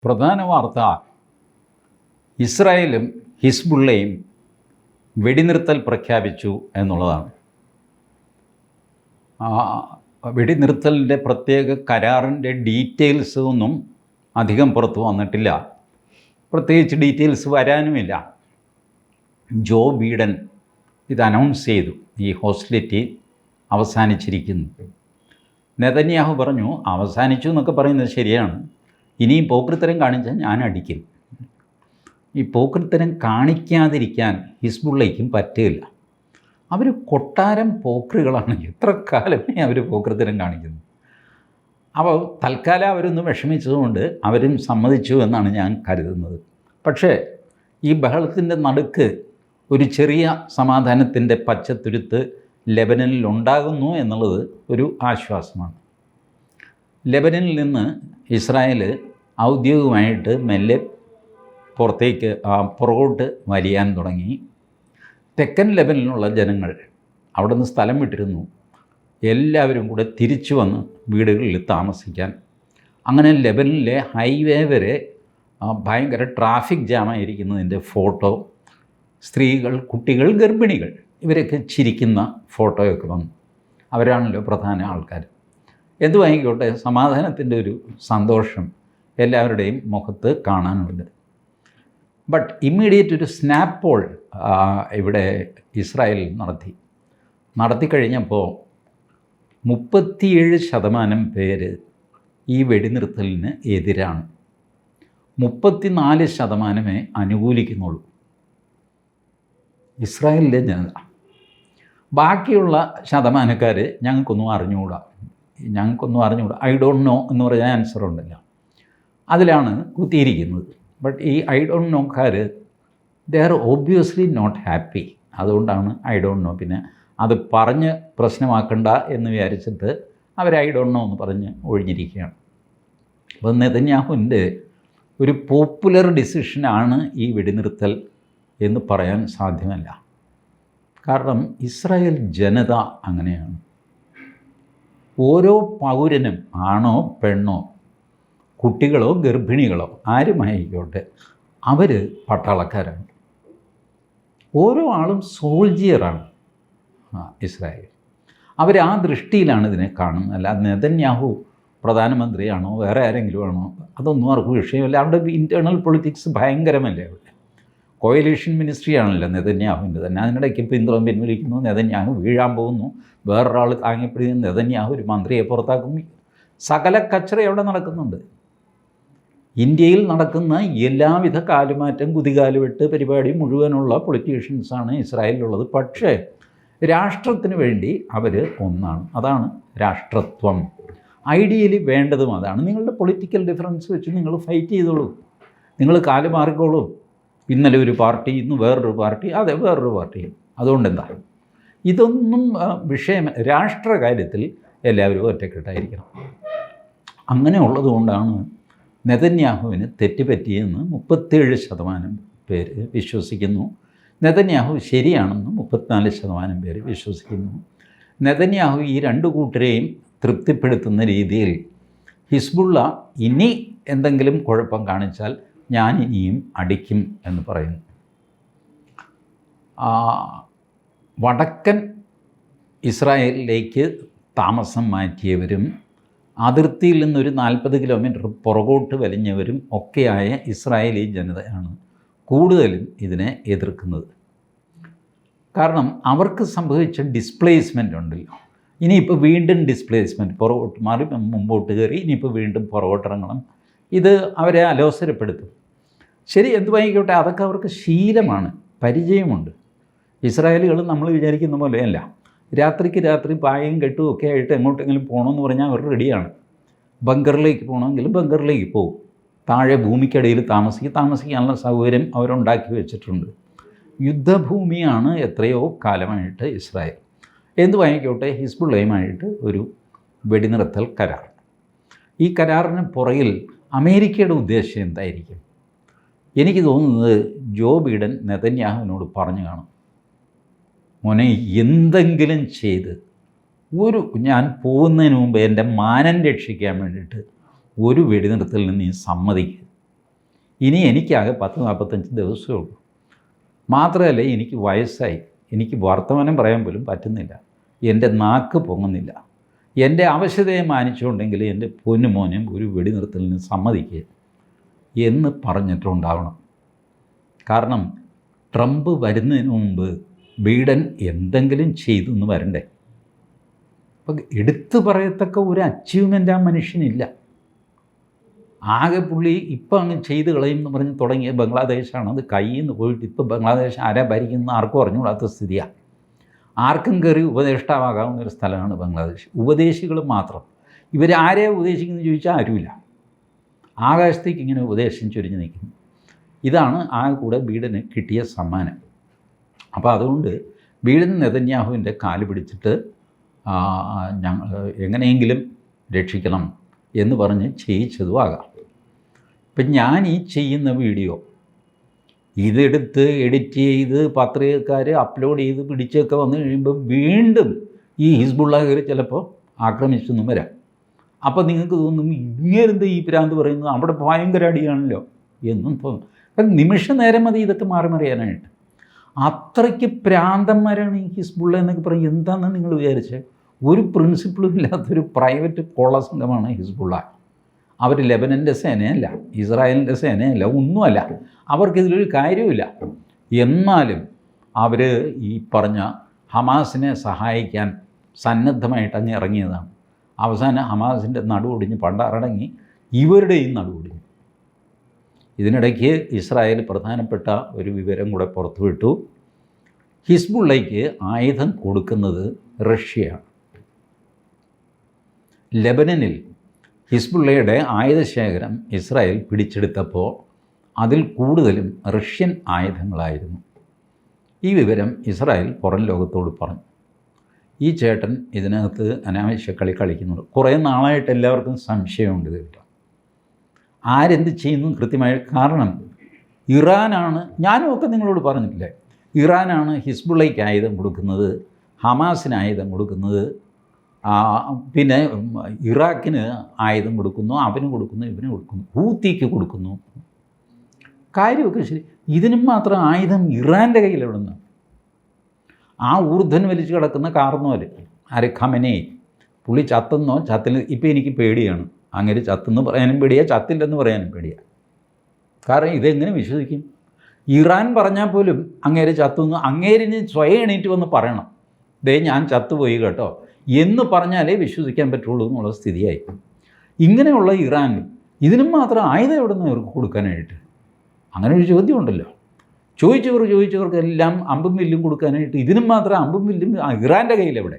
പ്രധാന വാർത്ത ഇസ്രായേലും ഹിസ്ബുള്ളയും വെടിനിർത്തൽ പ്രഖ്യാപിച്ചു എന്നുള്ളതാണ്. വെടിനിർത്തലിൻ്റെ പ്രത്യേക കരാറിൻ്റെ ഡീറ്റെയിൽസ് ഒന്നും അധികം പുറത്തു വന്നിട്ടില്ല. പ്രത്യേകിച്ച് ഡീറ്റെയിൽസ് വരാനുമില്ല. ജോ ബൈഡൻ ഇത് അനൗൺസ് ചെയ്തു, ഈ ഹോസ്റ്റിലിറ്റി അവസാനിച്ചിരിക്കുന്നു. നെതന്യാഹു പറഞ്ഞു അവസാനിച്ചു എന്നൊക്കെ പറയുന്നത് ശരിയാണ്, ഇനിയും പോക്രിത്തരം കാണിച്ചാൽ ഞാൻ അടിക്കും. ഈ പോക്രിത്തരം കാണിക്കാതിരിക്കാൻ ഹിസ്ബുള്ളയ്ക്കും പറ്റില്ല. അവർ കൊട്ടാരം പോക്രികളാണ്. എത്ര കാലമേ അവർ പോക്രിത്തരം കാണിക്കുന്നു. അപ്പോൾ തൽക്കാലം അവരൊന്ന് വിഷമിച്ചതുകൊണ്ട് അവരും സമ്മതിച്ചു എന്നാണ് ഞാൻ കരുതുന്നത്. പക്ഷേ ഈ ബഹളത്തിൻ്റെ നടുക്ക് ഒരു ചെറിയ സമാധാനത്തിൻ്റെ പച്ചത്തുരുത്ത് ലെബനനിൽ ഉണ്ടാകുന്നു എന്നുള്ളത് ഒരു ആശ്വാസമാണ്. ലെബനനിൽ നിന്ന് ഇസ്രായേൽ ഔദ്യോഗികമായിട്ട് മെല്ലെ പുറത്തേക്ക് പുറകോട്ട് വലിയാൻ തുടങ്ങി. തെക്കൻ ലെബനനിലുള്ള ജനങ്ങൾ അവിടെ നിന്ന് സ്ഥലം വിട്ടിരുന്നു. എല്ലാവരും കൂടെ തിരിച്ചു വന്ന് വീടുകളിൽ താമസിക്കാൻ. അങ്ങനെ ലെബനനിലെ ഹൈവേ വരെ ഭയങ്കര ട്രാഫിക് ജാമായിരിക്കുന്നതിൻ്റെ ഫോട്ടോ, സ്ത്രീകൾ, കുട്ടികൾ, ഗർഭിണികൾ ഇവരൊക്കെ ചിരിക്കുന്ന ഫോട്ടോയൊക്കെ വന്നു. അവരാണല്ലോ പ്രധാന ആൾക്കാർ. എന്തുവായിക്കോട്ടെ, സമാധാനത്തിൻ്റെ ഒരു സന്തോഷം എല്ലാവരുടെയും മുഖത്ത് കാണാനുണ്ട്. ബട്ട് ഇമ്മീഡിയറ്റ് ഒരു സ്നാപ്പ് പോൾ ഇവിടെ ഇസ്രായേൽ നടത്തിക്കഴിഞ്ഞപ്പോൾ 37% പേര് ഈ വെടിനിർത്തലിന് എതിരാണ്. 34% അനുകൂലിക്കുന്നുള്ളൂ ഇസ്രായേലിലെ ജനത. ബാക്കിയുള്ള ശതമാനക്കാർ ഞങ്ങൾക്കൊന്നും അറിഞ്ഞുകൂടാ, ഐ ഡോണ്ട് നോ എന്ന് പറഞ്ഞാൽ ആൻസർ ഉണ്ടല്ലോ, അതിലാണ് കുത്തിയിരിക്കുന്നത്. ബട്ട് ഈ ഐ ഡോണ്ട് നോക്കാർ they are obviously not happy. അതുകൊണ്ടാണ് ഐ ഡോണ്ട് നോ. പിന്നെ അത് പറഞ്ഞ് പ്രശ്നമാക്കണ്ട എന്ന് വിചാരിച്ചിട്ട് അവർ ഐ ഡോണ്ട് നോ എന്ന് പറഞ്ഞ് ഒഴിഞ്ഞിരിക്കുകയാണ്. അപ്പോൾ നെതന്യാഹുവിൻ്റെ ഒരു പോപ്പുലർ ഡിസിഷനാണ് ഈ വെടിനിർത്തൽ എന്ന് പറയാൻ സാധ്യമല്ല. കാരണം ഇസ്രായേൽ ജനത അങ്ങനെയാണ്. ഓരോ പൗരനും, ആണോ പെണ്ണോ, കുട്ടികളോ ഗർഭിണികളോ ആരുമായിക്കോട്ടെ, അവർ പട്ടാളക്കാരാണ്. ഓരോ ആളും സോൾജിയറാണ് ഇസ്രായേൽ. അവർ ആ ദൃഷ്ടിയിലാണ് ഇതിനെ കാണുന്നത്. അല്ല നെതന്യാഹു പ്രധാനമന്ത്രിയാണോ വേറെ ആരെങ്കിലും ആണോ അതൊന്നും അവർക്ക് വിഷയമില്ല. അവരുടെ ഇൻറ്റേർണൽ പൊളിറ്റിക്സ് ഭയങ്കരമല്ലേ. അവിടെ കോയലീഷൻ മിനിസ്ട്രിയാണല്ലോ നെതന്യാഹുവിൻ്റെ തന്നെ. അതിനിടയ്ക്ക് പിന്തുണ പിൻവലിക്കുന്നു, നെതന്യാഹു വീഴാൻ പോകുന്നു, വേറൊരാൾ താങ്ങിപ്പിടിക്കുന്നു, നെതന്യാഹു ഒരു മന്ത്രിയെ പുറത്താക്കുന്നു. സകല കച്ചറ അവിടെ നടക്കുന്നുണ്ട്. ഇന്ത്യയിൽ നടക്കുന്ന എല്ലാവിധ കാലുമാറ്റം, കുതികാലുവെട്ട് പരിപാടി മുഴുവനുള്ള പൊളിറ്റീഷ്യൻസാണ് ഇസ്രായേലിലുള്ളത്. പക്ഷേ രാഷ്ട്രത്തിന് വേണ്ടി അവർ ഒന്നാണ്. അതാണ് രാഷ്ട്രത്വം. ഐഡിയലി വേണ്ടതും അതാണ്. നിങ്ങളുടെ പൊളിറ്റിക്കൽ ഡിഫറൻസ് വെച്ച് നിങ്ങൾ ഫൈറ്റ് ചെയ്തോളൂ, നിങ്ങൾ കാല് മാറിക്കോളൂ. ഇന്നലെ ഒരു പാർട്ടി, ഇന്ന് വേറൊരു പാർട്ടി, അതെ വേറൊരു പാർട്ടിയും. അതുകൊണ്ടെന്താ, ഇതൊന്നും വിഷയം. രാഷ്ട്രകാര്യത്തിൽ എല്ലാവരും ഒറ്റക്കെട്ടായിരിക്കണം. അങ്ങനെ ഉള്ളതുകൊണ്ടാണ് നെതന്യാഹുവിന് തെറ്റുപറ്റിയെന്ന് 37% പേര് വിശ്വസിക്കുന്നു. നെതന്യാഹു ശരിയാണെന്ന് 34% പേര് വിശ്വസിക്കുന്നു. നെതന്യാഹു ഈ രണ്ട് കൂട്ടരെയും തൃപ്തിപ്പെടുത്തുന്ന രീതിയിൽ ഹിസ്ബുള്ള ഇനി എന്തെങ്കിലും കുഴപ്പം കാണിച്ചാൽ ഞാൻ ഇനിയും അടിക്കും എന്ന് പറയുന്നു. വടക്കൻ ഇസ്രായേലിലേക്ക് താമസം മാറ്റിയവരും അതിർത്തിയിൽ നിന്നൊരു 40 കിലോമീറ്റർ പുറകോട്ട് വലിഞ്ഞവരും ഒക്കെയായ ഇസ്രായേലി ജനതയാണ് കൂടുതലും ഇതിനെ എതിർക്കുന്നത്. കാരണം അവർക്ക് സംഭവിച്ച ഡിസ്പ്ലേസ്മെൻ്റ് ഉണ്ടല്ലോ. ഇനിയിപ്പോൾ വീണ്ടും ഡിസ്പ്ലേസ്മെൻറ്റ്, പുറകോട്ട് മാറി മുമ്പോട്ട് കയറി ഇനിയിപ്പോൾ വീണ്ടും പുറകോട്ടിറങ്ങണം. ഇത് അവരെ അലോസരപ്പെടുത്തും. ശരി, എന്തുവായിക്കോട്ടെ, അതൊക്കെ അവർക്ക് ശീലമാണ്, പരിചയമുണ്ട്. ഇസ്രായേലുകൾ നമ്മൾ വിചാരിക്കുന്ന പോലെയല്ല. രാത്രിക്ക് രാത്രി പായയും കെട്ടും ഒക്കെ ആയിട്ട് എങ്ങോട്ടെങ്കിലും പോകണമെന്ന് പറഞ്ഞാൽ അവർ റെഡിയാണ്. ബങ്കറിലേക്ക് പോകണമെങ്കിൽ ബങ്കറിലേക്ക് പോകും. താഴെ ഭൂമിക്കടിയിൽ താമസിക്കാനുള്ള സൗകര്യം അവരുണ്ടാക്കി വെച്ചിട്ടുണ്ട്. യുദ്ധഭൂമിയാണ് എത്രയോ കാലമായിട്ട് ഇസ്രായേൽ. എന്തുവായിക്കോട്ടെ, ഹിസ്ബുള്ളയുമായിട്ട് ഒരു വെടിനിർത്തൽ കരാർ. ഈ കരാറിന് പുറകിൽ അമേരിക്കയുടെ ഉദ്ദേശം എന്തായിരിക്കും? എനിക്ക് തോന്നുന്നത് ജോ ബൈഡൻ നെതന്യാഹുവിനോട് പറഞ്ഞു കാണും, മോനെ എന്തെങ്കിലും ചെയ്ത് ഞാൻ പോകുന്നതിന് മുമ്പ് എൻ്റെ മാനം രക്ഷിക്കാൻ വേണ്ടിയിട്ട് ഒരു വെടിനിർത്തലിന് നീ സമ്മതിക്കുക. ഇനി എനിക്കാകെ 10-45 ദിവസമേ ഉള്ളൂ. മാത്രമല്ല എനിക്ക് വയസ്സായി, എനിക്ക് വർത്തമാനം പറയാൻ പോലും പറ്റുന്നില്ല, എൻ്റെ നാക്ക് പൊങ്ങുന്നില്ല. എൻ്റെ ആവശ്യതയെ മാനിച്ചുകൊണ്ടെങ്കിൽ എൻ്റെ പൊന്നുമോനും ഒരു വെടിനിർത്തലിന് സമ്മതിക്കുക എന്ന് പറഞ്ഞിട്ടുണ്ടാവണം. കാരണം ട്രംപ് വരുന്നതിന് മുമ്പ് ബൈഡൻ എന്തെങ്കിലും ചെയ്തു എന്ന് വരണ്ടേ. അപ്പം എടുത്തു പറയത്തക്ക ഒരു അച്ചീവ്മെൻ്റ് ആ മനുഷ്യനില്ല. ആകെ പുള്ളി ഇപ്പം അങ്ങ് ചെയ്ത് കളയും എന്ന് പറഞ്ഞ് തുടങ്ങിയ ബംഗ്ലാദേശാണ്. അത് കയ്യിൽ നിന്ന് പോയിട്ട് ഇപ്പോൾ ബംഗ്ലാദേശ് ആരാ ഭരിക്കുന്ന ആർക്കും അറിഞ്ഞുകൂടാത്ത സ്ഥിതിയാണ്. ആർക്കും കയറി ഉപദേഷ്ടാവാകാവുന്നൊരു സ്ഥലമാണ് ബംഗ്ലാദേശ്. ഉപദേശികൾ മാത്രം. ഇവരാരെയാണ് ഉപദേശിക്കുന്നത് ചോദിച്ചാൽ ആരുമില്ല. ആകാശത്തേക്ക് ഇങ്ങനെ ഉപദേശം ചൊരിഞ്ഞ് നിൽക്കുന്നു. ഇതാണ് ആ കൂടെ ബൈഡന് കിട്ടിയ സമ്മാനം. അപ്പോൾ അതുകൊണ്ട് ബൈഡൻ നെതന്യാഹുവിൻ്റെ കാല് പിടിച്ചിട്ട് ഞങ്ങൾ എങ്ങനെയെങ്കിലും രക്ഷിക്കണം എന്ന് പറഞ്ഞ് ചെയ്യിച്ചതും ആകാം. ഇപ്പം ഞാൻ ഈ ചെയ്യുന്ന വീഡിയോ ഇതെടുത്ത് എഡിറ്റ് ചെയ്ത് പത്രികക്കാർ അപ്ലോഡ് ചെയ്ത് പിടിച്ചൊക്കെ വന്നു കഴിയുമ്പോൾ വീണ്ടും ഈ ഹിസ്ബുള്ളാഹർ ചിലപ്പോൾ ആക്രമിച്ചൊന്നും വരാം. അപ്പോൾ നിങ്ങൾക്ക് തോന്നും ഇങ്ങനെന്ത് ഈ ഭ്രാന്ത് പറയുന്നത്, അവിടെ ഭയങ്കര അടിയാണല്ലോ എന്നും തോന്നും. അപ്പം നിമിഷ നേരം മതി ഇതൊക്കെ മാറിമറിയാനായിട്ട്. അത്രയ്ക്ക് ഭ്രാന്തന്മാരാണ് ഈ ഹിസ്ബുള്ള എന്നൊക്കെ പറയും. എന്താണെന്ന് നിങ്ങൾ വിചാരിച്ചത്? ഒരു പ്രിൻസിപ്പിളും ഇല്ലാത്തൊരു പ്രൈവറ്റ് കൊള്ളസംഘമാണ് ഹിസ്ബുള്ള. അവർ ലെബനൻ്റെ സേനയല്ല, ഇസ്രായേലിൻ്റെ സേനയല്ല, ഒന്നുമല്ല. അവർക്കിതിലൊരു കാര്യവുമില്ല. എന്നാലും അവർ ഈ പറഞ്ഞ ഹമാസിനെ സഹായിക്കാൻ സന്നദ്ധമായിട്ട് അങ്ങ് ഇറങ്ങിയതാണ്. അവസാനം ഹമാസിൻ്റെ നടുവൊടിഞ്ഞ് പണ്ടാറടങ്ങി ഇവരുടെയും നടുവൊടിഞ്ഞു. ഇതിനിടയ്ക്ക് ഇസ്രായേൽ പ്രധാനപ്പെട്ട ഒരു വിവരം കൂടെ പുറത്തുവിട്ടു. ഹിസ്ബുള്ളയ്ക്ക് ആയുധം കൊടുക്കുന്നത് റഷ്യയാണ്. ലെബനനിൽ ഹിസ്ബുള്ളയുടെ ആയുധശേഖരം ഇസ്രായേൽ പിടിച്ചെടുത്തപ്പോൾ അതിൽ കൂടുതലും റഷ്യൻ ആയുധങ്ങളായിരുന്നു. ഈ വിവരം ഇസ്രായേൽ പുറം ലോകത്തോട് പറഞ്ഞു. ഈ ചേട്ടൻ ഇതിനകത്ത് അനാവശ്യ കളി കളിക്കുന്നുണ്ട്. കുറേ നാളായിട്ട് എല്ലാവർക്കും സംശയമുണ്ട് കേട്ടോ, ആരെന്ത് ചെയ്യുന്നു കൃത്യമായി. കാരണം ഇറാനാണ്, ഞാനും ഒക്കെ നിങ്ങളോട് പറഞ്ഞിട്ടില്ലേ, ഇറാനാണ് ഹിസ്ബുള്ളയ്ക്ക് ആയുധം കൊടുക്കുന്നത്, ഹമാസിന് ആയുധം കൊടുക്കുന്നത്, പിന്നെ ഇറാഖിന് ആയുധം കൊടുക്കുന്നു, അവന് കൊടുക്കുന്നു, ഇവന് കൊടുക്കുന്നു, ഹൂത്തിക്ക് കൊടുക്കുന്നു. കാര്യമൊക്കെ ശരി. ഇതിനും മാത്രം ആയുധം ഇറാൻ്റെ കയ്യിൽ എവിടെ നിന്ന്? ആ ഊർധ്വൻ വലിച്ചു കിടക്കുന്ന കാർന്നോല് ആര്? ഖമനേ. പുള്ളി ചത്തെന്നോ ചത്തിൽ ഇപ്പോൾ എനിക്ക് പേടിയാണ്. അങ്ങനെ ചത്തെന്ന് പറയാനും പേടിയാണ്, ചത്തില്ലെന്ന് പറയാനും പേടിയാണ്. കാരണം ഇതെങ്ങനെ വിശ്വസിക്കും? ഇറാൻ പറഞ്ഞാൽ പോലും അങ്ങേര് ചത്തുന്നു, അങ്ങേരിന് സ്വയം എണീറ്റ് വന്ന് പറയണം, ദേ ഞാൻ ചത്തുപോയി കേട്ടോ എന്ന് പറഞ്ഞാലേ വിശ്വസിക്കാൻ പറ്റുള്ളൂ എന്നുള്ള സ്ഥിതിയായി. ഇങ്ങനെയുള്ള ഇറാൻ ഇതിനും മാത്രം ആയുധം എവിടെ നിന്ന് അവർക്ക് കൊടുക്കാനായിട്ട്? അങ്ങനെ ഒരു ചോദ്യം ഉണ്ടല്ലോ. ചോദിച്ചവർക്കെല്ലാം അമ്പും വില്ലും കൊടുക്കാനായിട്ട് ഇതിനും മാത്രം അമ്പും വില്ലും ഇറാൻ്റെ കയ്യിലെവിടെ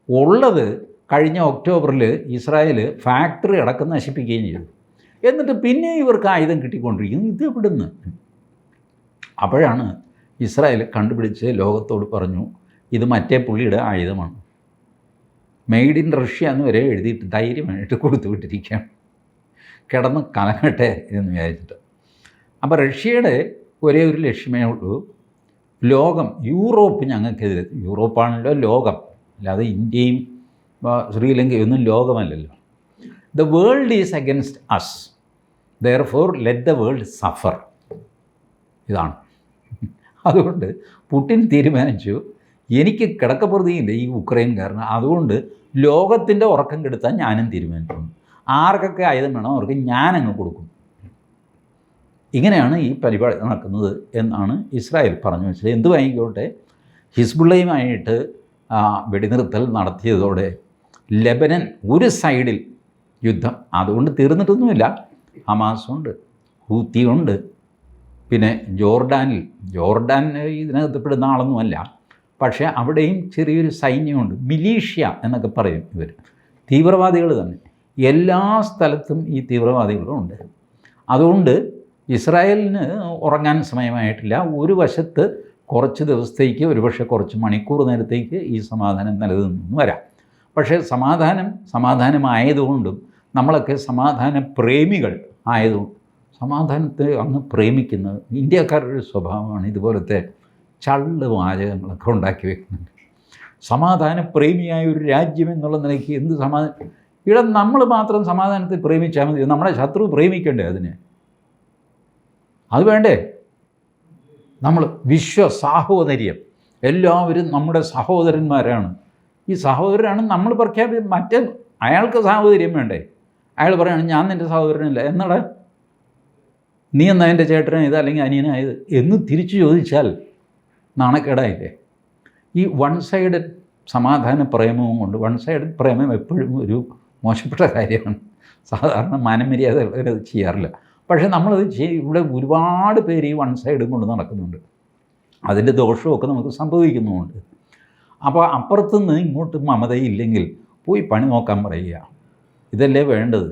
ഉള്ളത്? കഴിഞ്ഞ ഒക്ടോബറിൽ ഇസ്രായേൽ ഫാക്ടറി അടക്കം നശിപ്പിക്കുകയും ചെയ്തു. എന്നിട്ട് പിന്നെ ഇവർക്ക് ആയുധം കിട്ടിക്കൊണ്ടിരിക്കുന്നു. ഇത് എവിടുന്ന്? അപ്പോഴാണ് ഇസ്രായേൽ കണ്ടുപിടിച്ച് ലോകത്തോട് പറഞ്ഞു, ഇത് മറ്റേ പുള്ളിയുടെ ആയുധമാണ്, മെയ്ഡ് ഇൻ റഷ്യ എന്ന് വരെ എഴുതിയിട്ട് ധൈര്യമായിട്ട് കൊടുത്തു വിട്ടിരിക്കുകയാണ്. കിടന്ന് കലങ്ങട്ടെ എന്ന് വിചാരിച്ചിട്ട്. അപ്പോൾ റഷ്യയുടെ ഒരേ ഒരു ലക്ഷ്യമേ ഉള്ളൂ, ലോകം, യൂറോപ്പ് ഞങ്ങൾക്കെതിരെ. യൂറോപ്പാണല്ലോ ലോകം, അല്ലാതെ ഇന്ത്യയും ശ്രീലങ്കയൊന്നും ലോകമല്ലല്ലോ. The world is against us, therefore let the world suffer. ഇതാണ്. അതുകൊണ്ട് പുടിൻ തീരുമാനിച്ചു, എനിക്ക് കിടക്കപ്രതിയില്ല ഈ ഉക്രൈൻ കാരണം, അതുകൊണ്ട് ലോകത്തിൻ്റെ ഉറക്കം കെടുത്താൻ ഞാനും തീരുമാനിക്കുന്നു. ആർക്കൊക്കെ ആയുധം വേണോ അവർക്ക് ഞാനങ്ങ് കൊടുക്കും. ഇങ്ങനെയാണ് ഈ പരിപാടി നടക്കുന്നത് എന്നാണ് ഇസ്രായേൽ പറഞ്ഞു വെച്ചത്. എന്ത് വാങ്ങിക്കോട്ടെ, ഹിസ്ബുള്ളയുമായിട്ട് വെടിനിർത്തൽ നടത്തിയതോടെ ലെബനൻ ഒരു സൈഡിൽ യുദ്ധം, അതുകൊണ്ട് തീർന്നിട്ടൊന്നുമില്ല. ഹമാസുണ്ട്, ഹൂത്തിയുണ്ട്, പിന്നെ ജോർഡാൻ ഇതിനകത്ത് പെടുന്ന ആളൊന്നുമല്ല, പക്ഷേ അവിടെയും ചെറിയൊരു സൈന്യമുണ്ട്. മിലീഷ്യ എന്നൊക്കെ പറയും ഇവർ, തീവ്രവാദികൾ തന്നെ. എല്ലാ സ്ഥലത്തും ഈ തീവ്രവാദികളും ഉണ്ട്. അതുകൊണ്ട് ഇസ്രായേലിന് ഉറങ്ങാൻ സമയമായിട്ടില്ല. ഒരു വശത്ത് കുറച്ച് ദിവസത്തേക്ക്, ഒരുപക്ഷെ കുറച്ച് മണിക്കൂർ നേരത്തേക്ക് ഈ സമാധാനം നിലനിന്നു വരാം. പക്ഷേ സമാധാനമായതുകൊണ്ടും നമ്മളൊക്കെ സമാധാന പ്രേമികൾ ആയതുകൊണ്ട് സമാധാനത്തെ അങ്ങ് പ്രേമിക്കുന്നത് ഇന്ത്യക്കാരുടെ സ്വഭാവമാണ്. ഇതുപോലത്തെ ചള്ള് വാചകങ്ങളൊക്കെ ഉണ്ടാക്കി വെക്കുന്നുണ്ട്. സമാധാന പ്രേമിയായ ഒരു രാജ്യം എന്നുള്ള നിലയ്ക്ക് എന്ത് ഇവിടെ നമ്മൾ മാത്രം സമാധാനത്തെ പ്രേമിച്ചാൽ മതി? നമ്മുടെ ശത്രു പ്രേമിക്കണ്ടേ അതിനെ? അത് വേണ്ടേ? നമ്മൾ സാഹോദര്യം, എല്ലാവരും നമ്മുടെ സഹോദരന്മാരാണ്. ഈ സഹോദരനാണ് നമ്മൾ മറ്റേ അയാൾക്ക് സാഹോദര്യം വേണ്ടേ? അയാൾ പറയുകയാണ് ഞാൻ നിൻ്റെ സഹോദരനല്ല, എന്നാടാ നീ എന്നാ എൻ്റെ ചേട്ടനായത് അല്ലെങ്കിൽ അനിയനായത് എന്ന് തിരിച്ചു ചോദിച്ചാൽ നാണക്കേടായില്ലേ? ഈ വൺ സൈഡ് സമാധാന പ്രേമവും കൊണ്ട്, വൺ സൈഡ് പ്രേമം എപ്പോഴും ഒരു മോശപ്പെട്ട കാര്യമാണ്. സാധാരണ മാനമര്യാദ ചെയ്യാറില്ല. പക്ഷേ നമ്മളത് ഇവിടെ ഒരുപാട് പേര് ഈ വൺ സൈഡും കൊണ്ട് നടക്കുന്നുണ്ട്. അതിൻ്റെ ദോഷമൊക്കെ നമുക്ക് സംഭവിക്കുന്നുമുണ്ട്. അപ്പോൾ അപ്പുറത്തുനിന്ന് ഇങ്ങോട്ട് മമതയില്ലെങ്കിൽ പോയി പണി നോക്കാൻ പറയുക. ഇതല്ലേ വേണ്ടത്?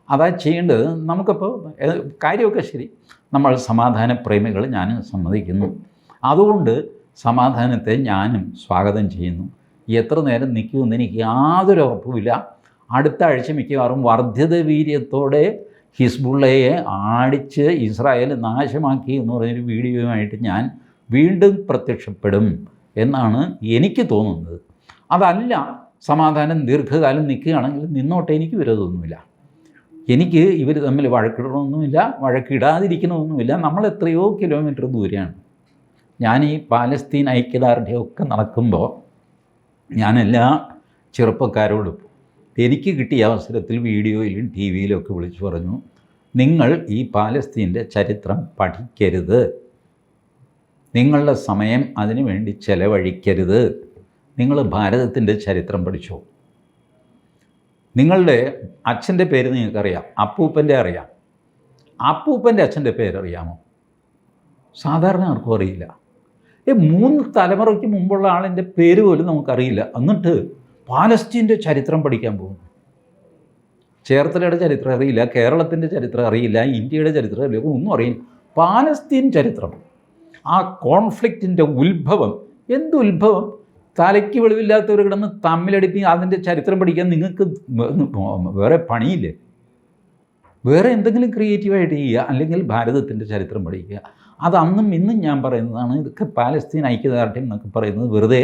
അതാ ചെയ്യേണ്ടത്. നമുക്കിപ്പോൾ കാര്യമൊക്കെ ശരി, നമ്മൾ സമാധാന പ്രേമികൾ, ഞാനും സമ്മതിക്കുന്നു. അതുകൊണ്ട് സമാധാനത്തെ ഞാനും സ്വാഗതം ചെയ്യുന്നു. എത്ര നേരം നിൽക്കുമെന്ന് എനിക്ക് യാതൊരു ഉറപ്പുമില്ല. അടുത്ത ആഴ്ച മിക്കവാറും വർദ്ധിത വീര്യത്തോടെ ഹിസ്ബുള്ളയെ ആടിച്ച് ഇസ്രായേൽ നാശമാക്കി എന്ന് പറഞ്ഞൊരു വീഡിയോയുമായിട്ട് ഞാൻ വീണ്ടും പ്രത്യക്ഷപ്പെടും എന്നാണ് എനിക്ക് തോന്നുന്നത്. അതല്ല, സമാധാനം ദീർഘകാലം നിൽക്കുകയാണെങ്കിൽ നിന്നോട്ടെ, എനിക്ക് വിരോധമൊന്നുമില്ല. എനിക്ക് ഇവർ തമ്മിൽ വഴക്കിടണമൊന്നുമില്ല, വഴക്കിടാതിരിക്കണമൊന്നുമില്ല. നമ്മൾ എത്രയോ കിലോമീറ്റർ ദൂരെയാണ്. ഞാൻ ഈ പാലസ്തീൻ ഐക്യദാർഢ്യമൊക്കെ നടക്കുമ്പോൾ ഞാൻ എല്ലാ ചെറുപ്പക്കാരോടും എനിക്ക് കിട്ടിയ അവസരത്തിൽ വീഡിയോയിലും ടി വിയിലൊക്കെ വിളിച്ചു പറഞ്ഞു, നിങ്ങൾ ഈ പാലസ്തീൻ്റെ ചരിത്രം പഠിക്കരുത്, നിങ്ങളുടെ സമയം അതിനു വേണ്ടി ചെലവഴിക്കരുത്, നിങ്ങൾ ഭാരതത്തിൻ്റെ ചരിത്രം പഠിച്ചോ. നിങ്ങളുടെ അച്ഛൻ്റെ പേര് നിങ്ങൾക്കറിയാം, അപ്പൂപ്പൻ്റെ അറിയാം. അപ്പൂപ്പൻ്റെ അച്ഛൻ്റെ പേരറിയാമോ? സാധാരണ ആർക്കും അറിയില്ല. 3 തലമുറയ്ക്ക് മുമ്പുള്ള ആളിൻ്റെ പേര് പോലും നമുക്കറിയില്ല. എന്നിട്ട് പാലസ്തീൻ്റെ ചരിത്രം പഠിക്കാൻ പോകുന്നു. ചേർത്തലയുടെ ചരിത്രം അറിയില്ല, കേരളത്തിൻ്റെ ചരിത്രം അറിയില്ല, ഇന്ത്യയുടെ ചരിത്രം അറിയില്ല, ഒന്നും അറിയില്ല. പാലസ്തീൻ ചരിത്രം, ആ കോൺഫ്ലിക്റ്റിൻ്റെ ഉത്ഭവം, എന്തുത്ഭവം? തലയ്ക്ക് വെളിവില്ലാത്തവർ കിടന്ന് തമ്മിലടിപ്പി അതിൻ്റെ ചരിത്രം പഠിക്കാൻ നിങ്ങൾക്ക് വേറെ പണിയില്ലേ? വേറെ എന്തെങ്കിലും ക്രിയേറ്റീവായിട്ട് ചെയ്യുക, അല്ലെങ്കിൽ ഭാരതത്തിൻ്റെ ചരിത്രം പഠിക്കുക. അത് അന്നും ഇന്നും ഞാൻ പറയുന്നതാണ്. ഇതൊക്കെ പാലസ്തീൻ ഐക്യദാർഢ്യം എന്നൊക്കെ പറയുന്നത് വെറുതെ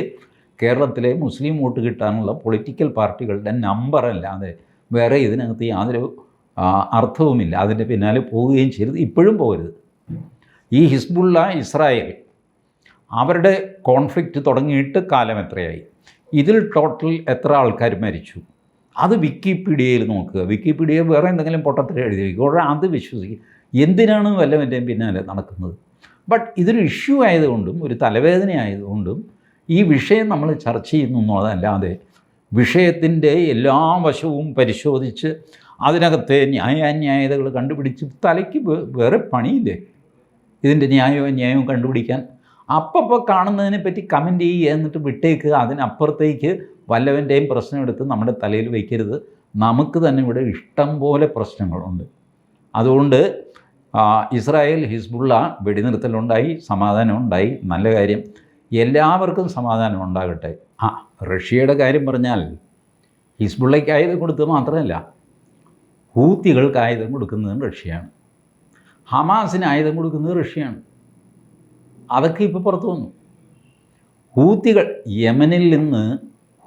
കേരളത്തിലെ മുസ്ലിം വോട്ട് കിട്ടാനുള്ള പൊളിറ്റിക്കൽ പാർട്ടികളുടെ നമ്പറല്ലാതെ വേറെ ഇതിനകത്ത് യാതൊരു അർത്ഥവുമില്ല. അതിൻ്റെ പിന്നാലെ പോവുകയും ചെയ്യരുത്, ഇപ്പോഴും പോകരുത്. ഈ ഹിസ്ബുള്ള ഇസ്രായേൽ അവരുടെ കോൺഫ്ലിക്റ്റ് തുടങ്ങിയിട്ട് കാലം എത്രയായി? ഇതിൽ ടോട്ടൽ എത്ര ആൾക്കാർ മരിച്ചു? അത് വിക്കിപീഡിയയിൽ നോക്കുക. വിക്കിപീഡിയ വേറെ എന്തെങ്കിലും പൊട്ടത്തിൽ എഴുതി വയ്ക്കുക, അത് വിശ്വസിക്കുക. എന്തിനാണ് വല്ലവൻ്റെയും പിന്നാലെ നടക്കുന്നത്? ബട്ട് ഇതൊരു ഇഷ്യൂ ആയതുകൊണ്ടും ഒരു തലവേദന ആയതുകൊണ്ടും ഈ വിഷയം നമ്മൾ ചർച്ച ചെയ്യുന്നു എന്നുള്ളതല്ലാതെ വിഷയത്തിൻ്റെ എല്ലാ വശവും പരിശോധിച്ച് അതിനകത്തെ ന്യായാന്യായതകൾ കണ്ടുപിടിച്ച് തലയ്ക്ക് വേറെ പണിയില്ലേ ഇതിൻ്റെ ന്യായവും കണ്ടുപിടിക്കാൻ? അപ്പോൾ കാണുന്നതിനെ പറ്റി കമൻറ്റ് ചെയ്യുക, എന്നിട്ട് വിട്ടേക്കുക. അതിനപ്പുറത്തേക്ക് വല്ലവൻ്റെയും പ്രശ്നം എടുത്ത് നമ്മുടെ തലയിൽ വയ്ക്കരുത്. നമുക്ക് തന്നെ ഇവിടെ ഇഷ്ടം പോലെ പ്രശ്നങ്ങളുണ്ട്. അതുകൊണ്ട് ഇസ്രായേൽ ഹിസ്ബുള്ള വെടിനിർത്തലുണ്ടായി, സമാധാനം ഉണ്ടായി, നല്ല കാര്യം. എല്ലാവർക്കും സമാധാനം ഉണ്ടാകട്ടെ. റഷ്യയുടെ കാര്യം പറഞ്ഞാൽ ഹിസ്ബുള്ളയ്ക്ക് ആയുധം കൊടുത്തത് മാത്രമല്ല, ഹൂത്തികൾക്ക് ആയുധം കൊടുക്കുന്നതും റഷ്യയാണ്, ഹമാസിന് ആയുധം കൊടുക്കുന്നത് റഷ്യയാണ്. അതൊക്കെ ഇപ്പോൾ പുറത്തു വന്നു. ഹൂത്തികൾ യമനിൽ നിന്ന്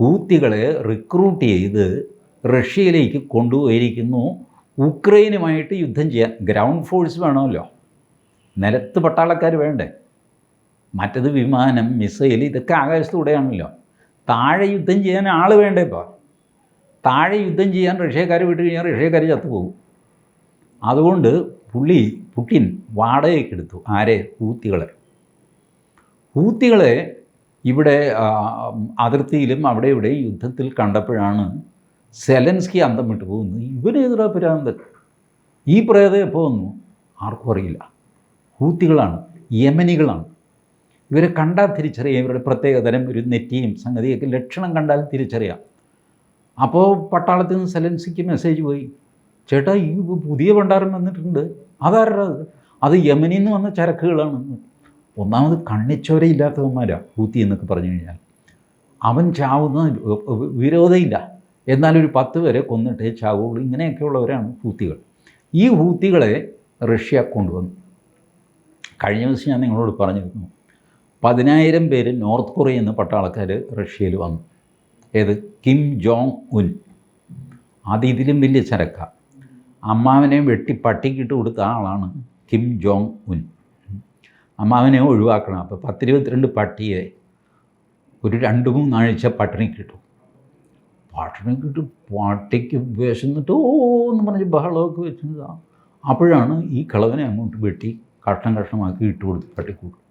ഹൂത്തികളെ റിക്രൂട്ട് ചെയ്ത് റഷ്യയിലേക്ക് കൊണ്ടുപോയിരിക്കുന്നു. ഉക്രൈനുമായിട്ട് യുദ്ധം ചെയ്യാൻ ഗ്രൗണ്ട് ഫോഴ്സ് വേണമല്ലോ, നിലത്ത് പട്ടാളക്കാർ വേണ്ടേ? മറ്റത് വിമാനം, മിസൈൽ, ഇതൊക്കെ ആകാശത്തൂടെയാണല്ലോ. താഴെ യുദ്ധം ചെയ്യാൻ ആൾ വേണ്ടേ? ഇപ്പോൾ താഴെ യുദ്ധം ചെയ്യാൻ റഷ്യക്കാർ വിട്ട് കഴിഞ്ഞാൽ റഷ്യക്കാർ ചത്തുപോകും. അതുകൊണ്ട് പുടിൻ വാടകയ്ക്കെടുത്തു. ആരെ? ഹൂത്തികളെ ഇവിടെ അതിർത്തിയിലും അവിടെ ഇവിടെ യുദ്ധത്തിൽ കണ്ടപ്പോഴാണ് സെലൻസ്കി അന്തം വിട്ടു പോകുന്നത്. ഇവനെതിരാ പിരാന്തൻ, ഈ പ്രേതം എപ്പോൾ വന്നു ആർക്കും അറിയില്ല. ഹൂത്തികളാണ്, യമനികളാണ്. ഇവരെ കണ്ടാൽ തിരിച്ചറിയാം. ഇവരുടെ പ്രത്യേകതരം ഒരു നെറ്റിയും സംഗതിയൊക്കെ ലക്ഷണം കണ്ടാൽ തിരിച്ചറിയാം. അപ്പോൾ പട്ടാളത്തിൽ നിന്ന് സെലൻസ്കിക്ക് മെസ്സേജ് പോയി, ചേട്ടാ ഈ പുതിയ ഭണ്ഡാരം വന്നിട്ടുണ്ട്. അതാരുടെ? അത് യമനിൽ നിന്ന് വന്ന ചരക്കുകളാണ്. ഒന്നാമത് കണ്ണിച്ചോരയില്ലാത്തവന്മാരാണ് ഹൂത്തി എന്നൊക്കെ പറഞ്ഞു കഴിഞ്ഞാൽ. അവൻ ചാവുന്ന വിരോധമില്ല, എന്നാൽ ഒരു 10 പേരെ കൊന്നിട്ടേ ചാവുള്ളൂ. ഇങ്ങനെയൊക്കെയുള്ളവരാണ് ഹൂത്തികൾ. ഈ ഹൂത്തികളെ റഷ്യ കൊണ്ടുവന്നു. കഴിഞ്ഞ ദിവസം ഞാൻ നിങ്ങളോട് പറഞ്ഞിരുന്നു, 10,000 പേര് നോർത്ത് കൊറിയ എന്ന പട്ടാളക്കാർ റഷ്യയിൽ വന്നു. ഏത്? Kim Jong Un. അത് ഇതിലും വലിയ ചരക്ക. അമ്മാവനെയും വെട്ടി പട്ടിക്കിട്ട് കൊടുത്ത ആളാണ് കിം ജോങ് ഉൻ. അമ്മാവനെ ഒഴിവാക്കണം. അപ്പോൾ 10-22 പട്ടിയെ ഒരു 2-3 ആഴ്ച പട്ടിണി കിട്ടും. പട്ടിക്ക് വിശന്നിട്ട് എന്ന് പറഞ്ഞ് ബഹളമൊക്കെ വെച്ചതാണ്. അപ്പോഴാണ് ഈ കളവനെ അങ്ങോട്ട് വെട്ടി കഷ്ണം കഷ്ണമാക്കി ഇട്ട് കൊടുത്ത് പട്ടിക്കൂട്ടും.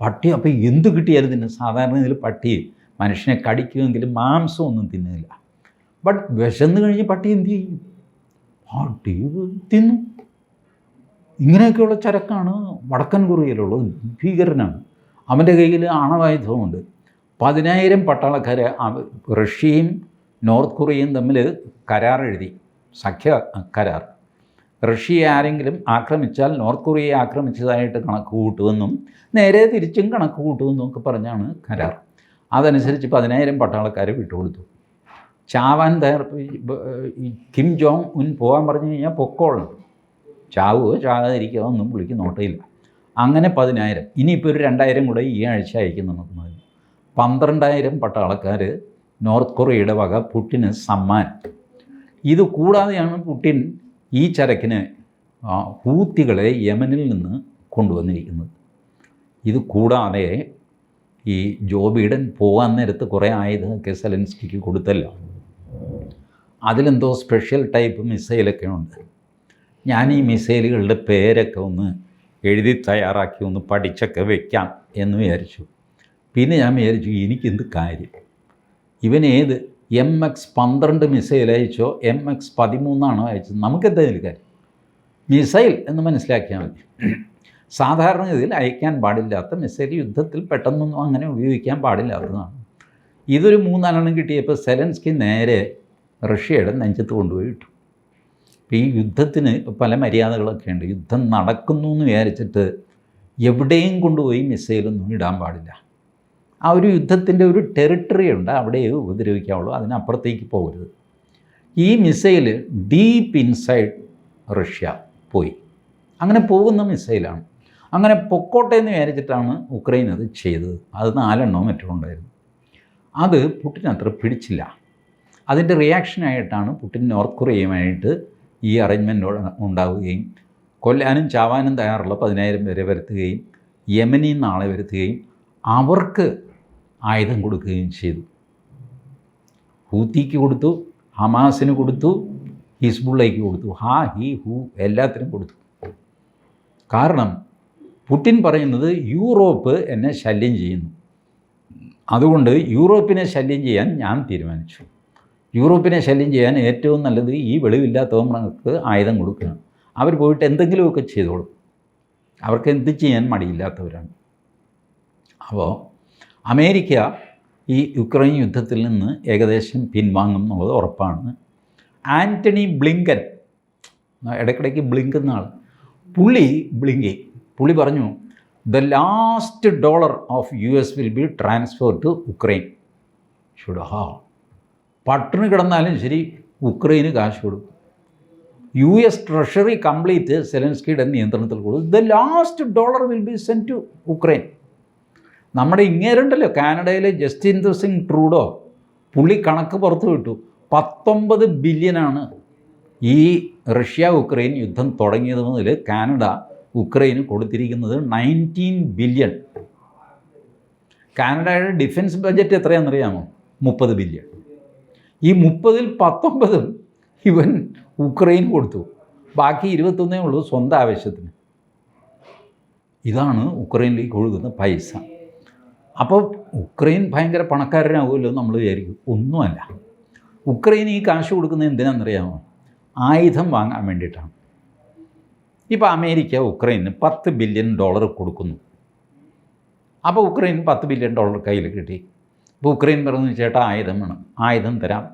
പട്ടി അപ്പോൾ എന്ത് കിട്ടിയാലും തിന്നും. സാധാരണ ഇതിൽ പട്ടി മനുഷ്യനെ കടിക്കുമെങ്കിലും മാംസമൊന്നും തിന്നില്ല. ബട്ട് വിശന്ന് കഴിഞ്ഞ് പട്ടി എന്ത് ചെയ്യും? പട്ടി തിന്നും. ഇങ്ങനെയൊക്കെയുള്ള ചരക്കാണ് വടക്കൻ കൊറിയയിലുള്ളത്. ഭീകരനാണ്. അവൻ്റെ കയ്യിൽ ആണവായുധമുണ്ട്. 10,000 പട്ടാളക്കാരെ റഷ്യയും നോർത്ത് കൊറിയയും തമ്മിൽ കരാറെഴുതി, സഖ്യ കരാർ. റഷ്യയെ ആരെങ്കിലും ആക്രമിച്ചാൽ നോർത്ത് കൊറിയയെ ആക്രമിച്ചതായിട്ട് കണക്ക് കൂട്ടുമെന്നും നേരെ തിരിച്ചും കണക്ക് കൂട്ടുമെന്നും ഒക്കെ പറഞ്ഞാണ് കരാർ. അതനുസരിച്ച് 10,000 പട്ടാളക്കാരെ വിട്ടുകൊടുത്തു. ചാവാൻ തയ്യാർ. ഈ കിം ജോങ് ഉൻ പോകാൻ പറഞ്ഞു കഴിഞ്ഞാൽ പൊക്കോളണം. ചാവുകയോ ചാകാതിരിക്കുകയോ ഒന്നും പുള്ളിക്ക് നോട്ടയില്ല. അങ്ങനെ 10,000. ഇനിയിപ്പോൾ ഒരു 2,000 കൂടെ ഈ ആഴ്ച അയക്കുന്നുണ്ടെന്ന് പറഞ്ഞു. 12,000 പട്ടാളക്കാർ നോർത്ത് കൊറിയയുടെ വക പുട്ടിന് സമ്മാനം. ഇത് കൂടാതെയാണ് പുട്ടിൻ ഈ ചരക്കിന് ഹൂത്തികളെ യമനിൽ നിന്ന് കൊണ്ടുവന്നിരിക്കുന്നത്. ഇത് കൂടാതെ ഈ ജോ ബൈഡൻ പോകാൻ നേരത്ത് കുറേ ആയുധമൊക്കെ സെലൻസ്കിക്ക് കൊടുത്തല്ലോ. അതിലെന്തോ സ്പെഷ്യൽ ടൈപ്പ് മിസൈലൊക്കെ ഉണ്ട്. ഞാൻ ഈ മിസൈലുകളുടെ പേരൊക്കെ ഒന്ന് എഴുതി തയ്യാറാക്കി ഒന്ന് പഠിച്ചൊക്കെ വയ്ക്കാം എന്ന് വിചാരിച്ചു. പിന്നെ ഞാൻ വിചാരിച്ചു എനിക്കെന്ത് കാര്യം, ഇവൻ ഏത് MX-12 മിസൈൽ അയച്ചോ MX-13 അയച്ചത്, നമുക്കെന്തായാലും കാര്യം. മിസൈൽ എന്ന് മനസ്സിലാക്കിയാൽ മതി. സാധാരണ ഇതിൽ അയക്കാൻ പാടില്ലാത്ത മിസൈൽ യുദ്ധത്തിൽ പെട്ടെന്നൊന്നും അങ്ങനെ ഉപയോഗിക്കാൻ പാടില്ലാത്തതാണ്. ഇതൊരു 3-4 കിട്ടിയപ്പോൾ സെലൻസ്കി നേരെ റഷ്യയുടെ നെഞ്ചത്ത് കൊണ്ടുപോയി ഇട്ടു. ഇപ്പോൾ ഈ യുദ്ധത്തിന് ഇപ്പോൾ പല മര്യാദകളൊക്കെ ഉണ്ട്. യുദ്ധം നടക്കുന്നു എന്ന് വിചാരിച്ചിട്ട് എവിടെയും കൊണ്ടുപോയി മിസൈലൊന്നും ഇടാൻ പാടില്ല. ആ ഒരു യുദ്ധത്തിൻ്റെ ഒരു ടെറിട്ടറി ഉണ്ട്, അവിടെ ഉപദ്രവിക്കാവുള്ളൂ, അതിനപ്പുറത്തേക്ക് പോകരുത്. ഈ മിസൈൽ ഡീപ്പ് ഇൻസൈഡ് റഷ്യ പോയി. അങ്ങനെ പോകുന്ന മിസൈലാണ്. അങ്ങനെ പൊക്കോട്ടെ എന്ന് വിചാരിച്ചിട്ടാണ് ഉക്രൈൻ അത് ചെയ്തത്. അത് 4 മറ്റോ ഉണ്ടായിരുന്നു. അത് പുടിൻ അത്ര പിടിച്ചില്ല. അതിൻ്റെ റിയാക്ഷനായിട്ടാണ് പുടിൻ നോർത്ത് കൊറിയയുമായിട്ട് ഈ അറേഞ്ച്മെൻറ്റ് ഉണ്ടാവുകയും കൊല്ലാനും ചാവാനും തയ്യാറുള്ള 10,000 പേരെ വരുത്തുകയും യമനിൽ നിന്ന് ആളെ വരുത്തുകയും അവർക്ക് ആയുധം കൊടുക്കുകയും ചെയ്തു. ഹൂത്തിക്ക് കൊടുത്തു, ഹമാസിന് കൊടുത്തു, ഹിസ്ബുള്ളയ്ക്ക് കൊടുത്തു, ഹി ഹു എല്ലാത്തിനും കൊടുത്തു. കാരണം പുടിൻ പറയുന്നത് യൂറോപ്പ് എന്നെ ശല്യം ചെയ്യുന്നു, അതുകൊണ്ട് യൂറോപ്പിനെ ശല്യം ചെയ്യാൻ ഞാൻ തീരുമാനിച്ചു. യൂറോപ്പിനെ ശല്യം ചെയ്യാൻ ഏറ്റവും നല്ലത് ഈ വെളിവില്ലാത്തവർക്ക് ആയുധം കൊടുക്കുകയാണ്. അവർ പോയിട്ട് എന്തെങ്കിലുമൊക്കെ ചെയ്തോളും. അവർക്ക് എന്ത് ചെയ്യാൻ മടിയില്ലാത്തവരാണ്. അപ്പോൾ അമേരിക്ക ഈ യുക്രൈൻ യുദ്ധത്തിൽ നിന്ന് ഏകദേശം പിൻവാങ്ങും എന്നുള്ളത് ഉറപ്പാണ്. ആൻ്റണി ബ്ലിങ്കൻ, ഇടയ്ക്കിടയ്ക്ക് ബ്ലിങ്കെന്ന ആൾ, പുള്ളി പറഞ്ഞു the last $1 of US will be transfer to Ukraine. പട്ടിണി കിടന്നാലും ശരി ഉക്രൈന് കാശ് കൊടുക്കും. US ട്രഷറി കംപ്ലീറ്റ് സെലൻസ്കിയുടെ നിയന്ത്രണത്തിൽ കൊടുക്കും. The last $1 will be sent to Ukraine. നമ്മുടെ ഇങ്ങേരുണ്ടല്ലോ കാനഡയിലെ ജസ്റ്റിൻ സിംഗ് ട്രൂഡോ, പുള്ളി കണക്ക് പുറത്തു വിട്ടു. 19 ബില്യനാണ് ഈ റഷ്യ ഉക്രൈൻ യുദ്ധം തുടങ്ങിയത് മുതൽ കാനഡ ഉക്രൈന് കൊടുത്തിരിക്കുന്നത്. 19 ബില്യൺ. കാനഡയുടെ ഡിഫൻസ് ബഡ്ജറ്റ് എത്രയാണെന്നറിയാമോ? 30 ബില്യൺ. ഈ 30-ൽ 19 ഇവൻ ഉക്രൈൻ കൊടുത്തു. ബാക്കി 21 ഉള്ളൂ സ്വന്തം ആവശ്യത്തിന്. ഇതാണ് ഉക്രൈനിലേക്ക് ഒഴുകുന്ന പൈസ. അപ്പോൾ ഉക്രൈൻ ഭയങ്കര പണക്കാരനാകുമല്ലോ നമ്മൾ വിചാരിക്കും. ഒന്നുമല്ല. ഉക്രൈൻ ഈ കാശ് കൊടുക്കുന്നത് എന്തിനാണെന്നറിയാമോ? ആയുധം വാങ്ങാൻ വേണ്ടിയിട്ടാണ്. ഇപ്പോൾ അമേരിക്ക ഉക്രൈന് $10 ബില്യൺ കൊടുക്കുന്നു. അപ്പോൾ ഉക്രൈൻ $10 ബില്യൺ കയ്യിൽ കിട്ടി. ഇപ്പോൾ ഉക്രൈൻ പറഞ്ഞു ചേട്ടാ ആയുധം വേണം, ആയുധം തരാം.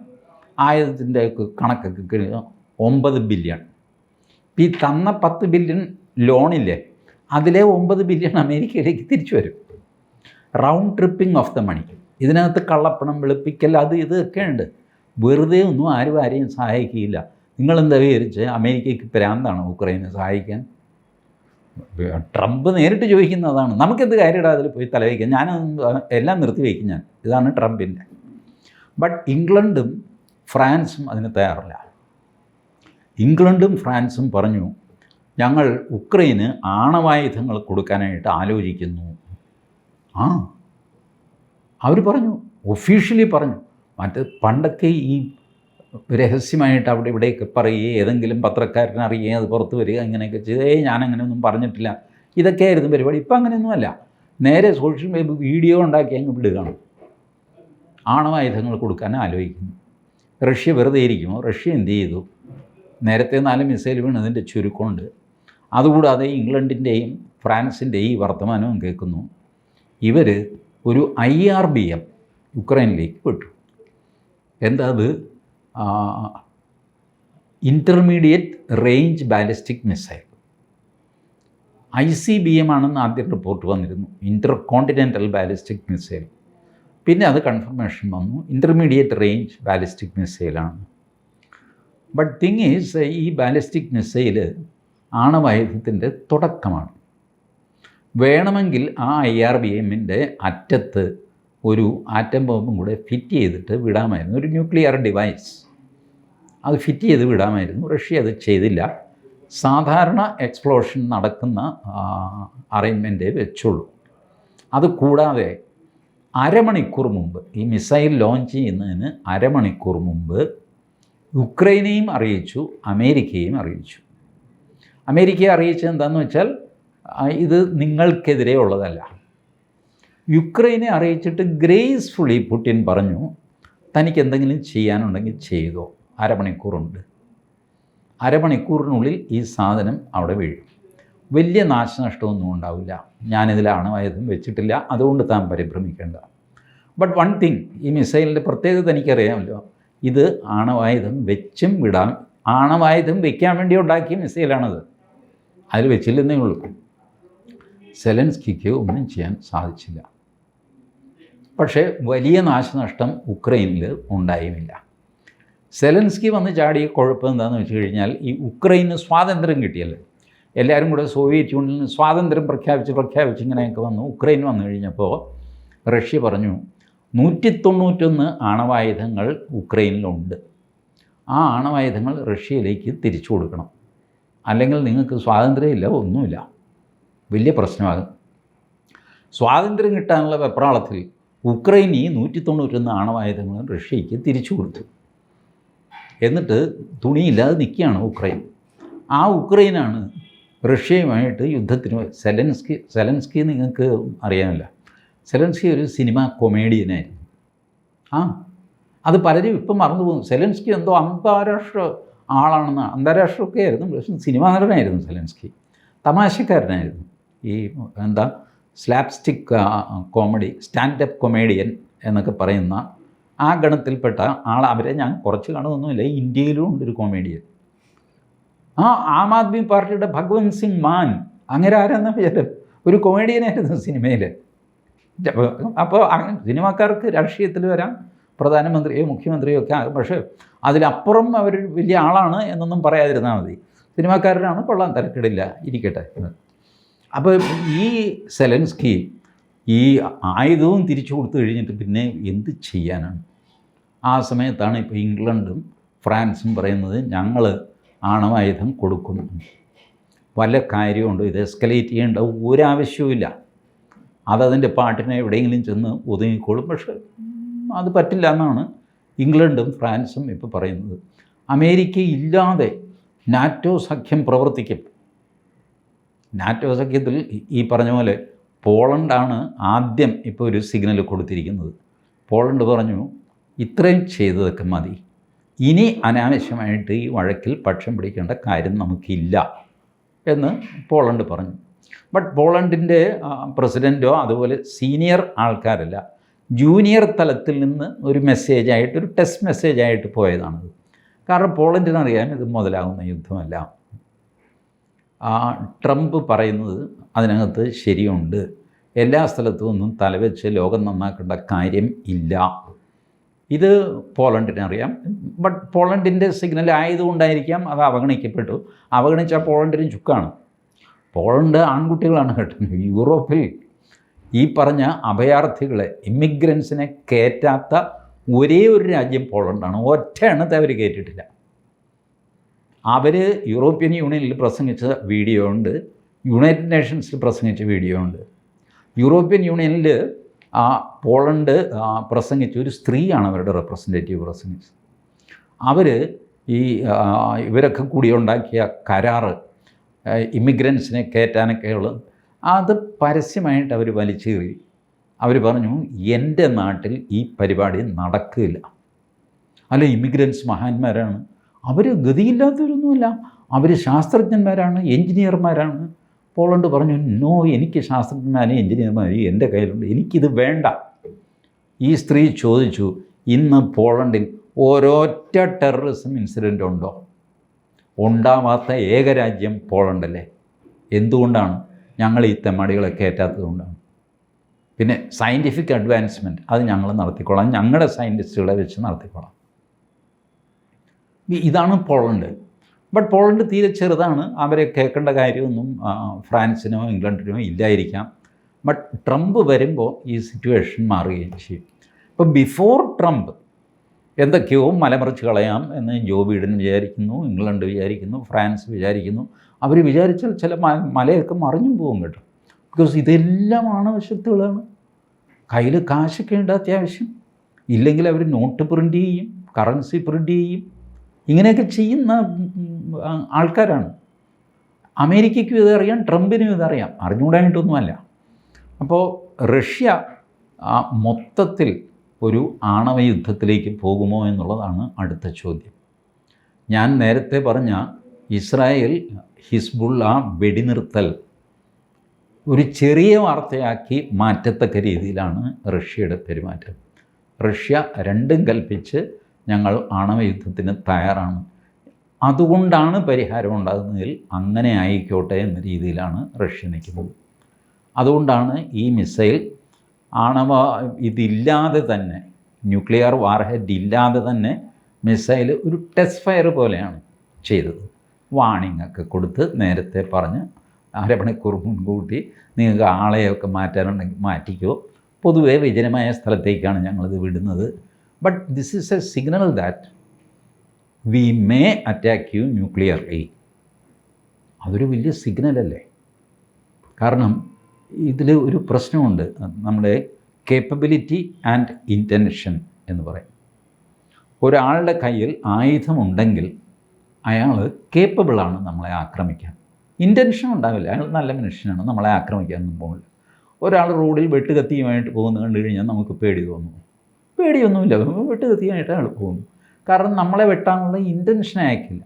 ആയുധത്തിൻ്റെ കണക്കൊക്കെ കഴിഞ്ഞാൽ 9 ബില്യൺ. ഈ തന്ന 10 ബില്യൺ ലോണില്ലേ, അതിലെ 9 ബില്യൺ അമേരിക്കയിലേക്ക് തിരിച്ചു വരും. Round tripping of the money. ഇതിനകത്ത് കള്ളപ്പണം വെളുപ്പിക്കൽ അത് ഇതൊക്കെ ഉണ്ട്. വെറുതെ ഒന്നും ആരെയും സഹായിക്കുകയില്ല. നിങ്ങളെന്താ വിചാരിച്ച് അമേരിക്കയ്ക്ക് പ്രാന്താണ് ഉക്രൈനെ സഹായിക്കാൻ? ട്രംപ് നേരിട്ട് ചോദിക്കുന്നതാണ്. നമുക്കെന്ത് കാര്യമില്ല അതിൽ പോയി തലവയ്ക്കാൻ, ഞാൻ എല്ലാം നിർത്തി വയ്ക്കും ഞാൻ. ഇതാണ് ട്രംപിൻ്റെ. ബട്ട് ഇംഗ്ലണ്ടും ഫ്രാൻസും അതിന് തയ്യാറില്ല. ഇംഗ്ലണ്ടും ഫ്രാൻസും പറഞ്ഞു ഞങ്ങൾ ഉക്രൈന് ആണവായുധങ്ങൾ കൊടുക്കാനായിട്ട് ആലോചിക്കുന്നു. അവർ പറഞ്ഞു, ഒഫീഷ്യലി പറഞ്ഞു. പണ്ടൊക്കെ ഈ രഹസ്യമായിട്ട് അവിടെ ഇവിടെയൊക്കെ പറയുകയും ഏതെങ്കിലും പത്രക്കാരനെ അറിയുകയും അത് പുറത്ത് വരിക ഇങ്ങനെയൊക്കെ ചെയ്ത് ഞാനങ്ങനെയൊന്നും പറഞ്ഞിട്ടില്ല, ഇതൊക്കെയായിരുന്നു പരിപാടി. ഇപ്പം അങ്ങനെയൊന്നുമല്ല. നേരെ സോഷ്യൽ മീഡിയ വീഡിയോ ഉണ്ടാക്കി അങ്ങ് വിടുകയാണ്. ആണവായുധങ്ങൾ കൊടുക്കാൻ ആലോചിക്കുന്നു. റഷ്യ വെറുതെ ഇരിക്കുമോ? റഷ്യ എന്ത് ചെയ്തു? നേരത്തെ 4 മിസൈൽ വീണതിൻ്റെ ചുരുക്കമുണ്ട്. അതുകൂടാതെ ഇംഗ്ലണ്ടിൻ്റെയും ഫ്രാൻസിൻ്റെയും ഈ വർത്തമാനവും കേൾക്കുന്നു. ഇവർ ഒരു IRBM യുക്രൈനിലേക്ക് വിട്ടു. എന്താ അത്? Intermediate range ballistic missile. ICBM ആണെന്ന് ആദ്യം റിപ്പോർട്ട് വന്നിരുന്നു, ഇൻ്റർ കോണ്ടിനെൻ്റൽ ബാലിസ്റ്റിക് മിസൈൽ. പിന്നെ അത് കൺഫർമേഷൻ വന്നു, ഇൻ്റർമീഡിയറ്റ് റേഞ്ച് ബാലിസ്റ്റിക് മിസൈലാണ്. ബട്ട് തിങ് ഈസ്, ഈ ബാലിസ്റ്റിക് മിസൈൽ ആണവായുധത്തിൻ്റെ തുടക്കമാണ്. വേണമെങ്കിൽ ആ IRBMൻ്റെ അറ്റത്ത് ഒരു ആറ്റം ബോംബും കൂടെ ഫിറ്റ് ചെയ്തിട്ട് വിടാമായിരുന്നു, ഒരു ന്യൂക്ലിയർ ഡിവൈസ്. അത് ഫിറ്റ് ചെയ്ത് വിടാമായിരുന്നു. റഷ്യ അത് ചെയ്തില്ല. സാധാരണ എക്സ്പ്ലോഷൻ നടക്കുന്ന അറേഞ്ച്മെൻറ്റേ വെച്ചുള്ളൂ. അതുകൂടാതെ അരമണിക്കൂർ മുമ്പ്, ഈ മിസൈൽ ലോഞ്ച് ചെയ്യുന്നതിന് അരമണിക്കൂർ മുമ്പ് യുക്രൈനെയും അറിയിച്ചു, അമേരിക്കയെയും അറിയിച്ചു. അമേരിക്കയെ അറിയിച്ചത് എന്താണെന്ന് വെച്ചാൽ, ഇത് നിങ്ങൾക്കെതിരെ ഉള്ളതല്ല. യുക്രൈനെ അറിയിച്ചിട്ട് ഗ്രേസ്ഫുള്ളി പുടിൻ പറഞ്ഞു, തനിക്ക് എന്തെങ്കിലും ചെയ്യാനുണ്ടെങ്കിൽ ചെയ്തോ, അരമണിക്കൂറുണ്ട്. അരമണിക്കൂറിനുള്ളിൽ ഈ സാധനം അവിടെ വീഴും, വലിയ നാശനഷ്ടമൊന്നും ഉണ്ടാവില്ല, ഞാനിതിൽ ആണവായുധം വെച്ചിട്ടില്ല, അതുകൊണ്ട് താൻ പരിഭ്രമിക്കേണ്ട. ബട്ട് വൺ തിങ്, ഈ മിസൈലിൻ്റെ പ്രത്യേകത എനിക്കറിയാമല്ലോ, ഇത് ആണവായുധം വെച്ചും വിടാം. ആണവായുധം വെക്കാൻ വേണ്ടി ഉണ്ടാക്കിയ മിസൈലാണത്, അതിൽ വെച്ചില്ലെന്നേ ഉള്ളൂ. സെലൻസ്കിക്ക് ഒന്നും ചെയ്യാൻ സാധിച്ചില്ല. പക്ഷേ വലിയ നാശനഷ്ടം ഉക്രൈനിൽ ഉണ്ടായുമില്ല. സെലൻസ്കി വന്ന് ചാടിയ കുഴപ്പം എന്താണെന്ന് വെച്ച് കഴിഞ്ഞാൽ, ഈ ഉക്രൈന് സ്വാതന്ത്ര്യം കിട്ടിയല്ലോ, എല്ലാവരും കൂടെ സോവിയറ്റ് യൂണിയനിൽ സ്വാതന്ത്ര്യം പ്രഖ്യാപിച്ച് ഇങ്ങനെയൊക്കെ വന്നു. ഉക്രൈൻ വന്നു കഴിഞ്ഞപ്പോൾ റഷ്യ പറഞ്ഞു, 191 ആണവായുധങ്ങൾ ഉക്രൈനിലുണ്ട്, ആ ആണവായുധങ്ങൾ റഷ്യയിലേക്ക് തിരിച്ചു കൊടുക്കണം, അല്ലെങ്കിൽ നിങ്ങൾക്ക് സ്വാതന്ത്ര്യമില്ല, ഒന്നുമില്ല, വലിയ പ്രശ്നമാകും. സ്വാതന്ത്ര്യം കിട്ടാനുള്ള വെപ്രാളത്തിൽ ഉക്രൈൻ ഈ 191 ആണവായുധങ്ങൾ റഷ്യയ്ക്ക് തിരിച്ചു കൊടുത്തു. എന്നിട്ട് തുണിയില്ലാതെ നിൽക്കുകയാണ് ഉക്രൈൻ. ആ ഉക്രൈനാണ് റഷ്യയുമായിട്ട് യുദ്ധത്തിന്. സെലൻസ്കി നിങ്ങൾക്ക് അറിയാമല്ല, സെലൻസ്കി ഒരു സിനിമ കൊമേഡിയനായിരുന്നു. അത് പലരും ഇപ്പം മറന്നുപോകും. സെലൻസ്കി എന്തോ അന്താരാഷ്ട്ര ആളാണെന്ന്, അന്താരാഷ്ട്രമൊക്കെ ആയിരുന്നു, പക്ഷേ സിനിമാ നടനായിരുന്നു സെലൻസ്കി. തമാശക്കാരനായിരുന്നു. ഈ സ്ലാപ്സ്റ്റിക് കോമഡി, സ്റ്റാൻഡപ്പ് കൊമേഡിയൻ എന്നൊക്കെ പറയുന്ന ആ ഗണത്തിൽപ്പെട്ട ആൾ. അവരെ ഞാൻ കുറച്ച് കാണുമൊന്നുമില്ല, ഇന്ത്യയിലും ഉണ്ടൊരു കൊമേഡിയൻ. ആം ആദ്മി പാർട്ടിയുടെ ഭഗവന്ത് സിംഗ് മാൻ, അങ്ങനെ ആരെന്ന വിചാരം, ഒരു കൊമേഡിയനായിരുന്നു സിനിമയിൽ. അപ്പോൾ സിനിമാക്കാർക്ക് രാഷ്ട്രീയത്തിൽ വരാം, പ്രധാനമന്ത്രിയോ മുഖ്യമന്ത്രിയോ ഒക്കെ ആകും, പക്ഷേ അതിലപ്പുറം അവർ വലിയ ആളാണ് എന്നൊന്നും പറയാതിരുന്നാൽ മതി. സിനിമാക്കാരനാണ്, കൊള്ളാൻ തിരക്കിടില്ല, ഇരിക്കട്ടെ. അപ്പോൾ ഈ സെലൻസ്കി ഈ ആയുധവും തിരിച്ചു കൊടുത്തു കഴിഞ്ഞിട്ട് പിന്നെ എന്ത് ചെയ്യാനാണ്? ആ സമയത്താണ് ഇപ്പോൾ ഇംഗ്ലണ്ടും ഫ്രാൻസും പറയുന്നത്, ഞങ്ങൾ ആണവായുധം കൊടുക്കുന്നു. വല്ല കാര്യമുണ്ടോ? ഇത് എസ്കലേറ്റ് ചെയ്യേണ്ട ഒരാവശ്യവുമില്ല, അതതിൻ്റെ പാട്ടിനെ എവിടെയെങ്കിലും ചെന്ന് ഒതുങ്ങിക്കോളും. പക്ഷേ അത് പറ്റില്ല എന്നാണ് ഇംഗ്ലണ്ടും ഫ്രാൻസും ഇപ്പോൾ പറയുന്നത്. അമേരിക്ക ഇല്ലാതെ നാറ്റോ സഖ്യം പ്രവർത്തിക്കും. നാറ്റോ സഖ്യത്തിൽ ഈ പറഞ്ഞ പോലെ പോളണ്ടാണ് ആദ്യം ഇപ്പോൾ ഒരു സിഗ്നൽ കൊടുത്തിരിക്കുന്നത്. പോളണ്ട് പറഞ്ഞു, ഇത്രയും ചെയ്തതൊക്കെ മതി, ഇനി അനാവശ്യമായിട്ട് ഈ വഴക്കിൽ പക്ഷം പിടിക്കേണ്ട കാര്യം നമുക്കില്ല എന്ന് പോളണ്ട് പറഞ്ഞു. ബട്ട് പോളണ്ടിൻ്റെ പ്രസിഡൻറ്റോ അതുപോലെ സീനിയർ ആൾക്കാരല്ല, ജൂനിയർ തലത്തിൽ നിന്ന് ഒരു മെസ്സേജായിട്ട്, ഒരു ടെസ്റ്റ് മെസ്സേജായിട്ട് പോയതാണത്. കാരണം പോളണ്ടിനറിയാൻ ഇത് മുതലാകുന്ന യുദ്ധമല്ല. ട്രംപ് പറയുന്നത് അതിനകത്ത് ശരിയുണ്ട്, എല്ലാ സ്ഥലത്തും ഒന്നും തലവെച്ച് ലോകം നന്നാക്കേണ്ട കാര്യം ഇല്ല. ഇത് പോളണ്ടിനറിയാം. ബട്ട് പോളണ്ടിൻ്റെ സിഗ്നൽ ആയതുകൊണ്ടായിരിക്കാം അത് അവഗണിക്കപ്പെട്ടു. അവഗണിച്ചാൽ പോളണ്ടിന് ചുക്കാണ്. പോളണ്ട് ആൺകുട്ടികളാണ് കേട്ടോ. യൂറോപ്പിൽ ഈ പറഞ്ഞ അഭയാർത്ഥികളെ, ഇമ്മിഗ്രൻസിനെ കയറ്റാത്ത ഒരേ ഒരു രാജ്യം പോളണ്ടാണ്. ഒറ്റ എണ്ണത്തെ അവർ കയറ്റിയിട്ടില്ല. അവർ യൂറോപ്യൻ യൂണിയനിൽ പ്രസംഗിച്ച വീഡിയോ ഉണ്ട്, യുണൈറ്റഡ് നേഷൻസിൽ പ്രസംഗിച്ച വീഡിയോ ഉണ്ട്. യൂറോപ്യൻ യൂണിയനിൽ പോളണ്ട് പ്രസംഗിച്ച ഒരു സ്ത്രീയാണ് അവരുടെ റെപ്രസെൻറ്റേറ്റീവ് പ്രസംഗിച്ചത്. അവർ ഈ ഇവരൊക്കെ കൂടി ഉണ്ടാക്കിയ കരാറ് ഇമിഗ്രൻസിനെ കയറ്റാനൊക്കെയുള്ളത് അത് പരസ്യമായിട്ട് അവർ വലിച്ചേറി. അവർ പറഞ്ഞു എൻ്റെ നാട്ടിൽ ഈ പരിപാടി നടക്കില്ല. അല്ല, ഇമിഗ്രൻസ് മഹാന്മാരാണ്, അവർ ഗതിയില്ലാത്തവരൊന്നുമില്ല, അവർ ശാസ്ത്രജ്ഞന്മാരാണ്, എൻജിനീയർമാരാണ്. പോളണ്ട് പറഞ്ഞു നോ, എനിക്ക് ശാസ്ത്രജ്ഞന്മാരും എൻജിനീയർമാരും എൻ്റെ കയ്യിലുണ്ട്, എനിക്കിത് വേണ്ട. ഈ സ്ത്രീ ചോദിച്ചു, ഇന്ന് പോളണ്ടിൽ ഒരൊറ്റ ടെററിസം ഇൻസിഡൻ്റ് ഉണ്ടോ? ഉണ്ടാവാത്ത ഏക രാജ്യം പോളണ്ടല്ലേ. എന്തുകൊണ്ടാണ്? ഞങ്ങൾ ഈ തെമ്മാടികളെ കയറ്റാത്തതുകൊണ്ടാണ്. പിന്നെ സയൻറ്റിഫിക് അഡ്വാൻസ്മെൻറ്റ് അത് ഞങ്ങൾ നടത്തിക്കോളാം, ഞങ്ങളുടെ സയൻറ്റിസ്റ്റുകളെ വെച്ച് നടത്തിക്കോളാം. ഇതാണ് പോളണ്ട്. ബട്ട് പോളണ്ട് തീരെ ചെറുതാണ്, അവരെ കേൾക്കേണ്ട കാര്യമൊന്നും ഫ്രാൻസിനോ ഇംഗ്ലണ്ടിനോ ഇല്ലായിരിക്കാം. ബട്ട് ട്രംപ് വരുമ്പോൾ ഈ സിറ്റുവേഷൻ മാറുകയും ചെയ്യും. ഇപ്പോൾ ബിഫോർ ട്രംപ് എന്തൊക്കെയോ മലമറിച്ച് കളയാം എന്ന് ജോ ബൈഡൻ വിചാരിക്കുന്നു, ഇംഗ്ലണ്ട് വിചാരിക്കുന്നു, ഫ്രാൻസ് വിചാരിക്കുന്നു. അവർ വിചാരിച്ചാൽ ചില മലയൊക്കെ മറിഞ്ഞും പോകും കേട്ടോ. ബിക്കോസ് ഇതെല്ലാം ആണവശക്തികളാണ്. കയ്യിൽ കാശൊക്കെ ഉണ്ട് അത്യാവശ്യം, ഇല്ലെങ്കിൽ അവർ നോട്ട് പ്രിൻ്റ് ചെയ്യും, കറൻസി പ്രിൻ്റ് ചെയ്യും, ഇങ്ങനെയൊക്കെ ചെയ്യുന്ന ആൾക്കാരാണ്. അമേരിക്കയ്ക്കും ഇതറിയാം, ട്രംപിനും ഇതറിയാം, അറിഞ്ഞുകൂടായിട്ടൊന്നുമല്ല. അപ്പോൾ റഷ്യ മൊത്തത്തിൽ ഒരു ആണവ യുദ്ധത്തിലേക്ക് പോകുമോ എന്നുള്ളതാണ് അടുത്ത ചോദ്യം. ഞാൻ നേരത്തെ പറഞ്ഞ ഇസ്രായേൽ ഹിസ്ബുള്ള വെടിനിർത്തൽ ഒരു ചെറിയ വാർത്തയാക്കി മാറ്റത്തക്ക രീതിയിലാണ് റഷ്യയുടെ പെരുമാറ്റം. റഷ്യ രണ്ടും കൽപ്പിച്ച് ഞങ്ങൾ ആണവ യുദ്ധത്തിന് തയ്യാറാണ്, അതുകൊണ്ടാണ് പരിഹാരം ഉണ്ടാകുന്നതിൽ അങ്ങനെ ആയിക്കോട്ടെ എന്ന രീതിയിലാണ് റഷ്യ നിൽക്കുന്നത്. അതുകൊണ്ടാണ് ഈ മിസൈൽ ആണവ ഇതില്ലാതെ തന്നെ, ന്യൂക്ലിയർ വാർഹെഡ് ഇല്ലാതെ തന്നെ മിസൈൽ ഒരു ടെസ്റ്റ് ഫയർ പോലെയാണ് ചെയ്തത്. വാണിംഗ് ഒക്കെ കൊടുത്ത് നേരത്തെ പറഞ്ഞ് അരമണിക്കൂർ മുൻകൂട്ടി നിങ്ങൾക്ക് ആളെയൊക്കെ മാറ്റാനുണ്ടെങ്കിൽ മാറ്റിക്കോ, പൊതുവെ വിജനമായ സ്ഥലത്തേക്കാണ് ഞങ്ങളിത് വിടുന്നത്. But this is a signal that we may attack you nuclearly. അതൊരു വലിയ സിഗ്നലല്ലേ? കാരണം ഇതിൽ ഒരു പ്രശ്നമുണ്ട്, നമ്മുടെ കേപ്പബിലിറ്റി ആൻഡ് ഇൻറ്റൻഷൻ എന്ന് പറയും. ഒരാളുടെ കയ്യിൽ ആയുധമുണ്ടെങ്കിൽ അയാൾ കേപ്പബിളാണ് നമ്മളെ ആക്രമിക്കാൻ. ഇൻറ്റൻഷൻ ഉണ്ടാവില്ല, അയാൾ നല്ല മനുഷ്യനാണ്, നമ്മളെ ആക്രമിക്കാനൊന്നും പോകില്ല. ഒരാൾ റോഡിൽ വെട്ടുകത്തിയുമായിട്ട് പോകുന്നത് കണ്ടു കഴിഞ്ഞാൽ നമുക്ക് പേടി തോന്നുന്നു? പേടിയൊന്നുമില്ല, വെട്ടുകത്തിയായിട്ട് അയാൾ പോകുന്നു. കാരണം നമ്മളെ വെട്ടാനുള്ള ഇൻറ്റൻഷൻ അയക്കില്ല.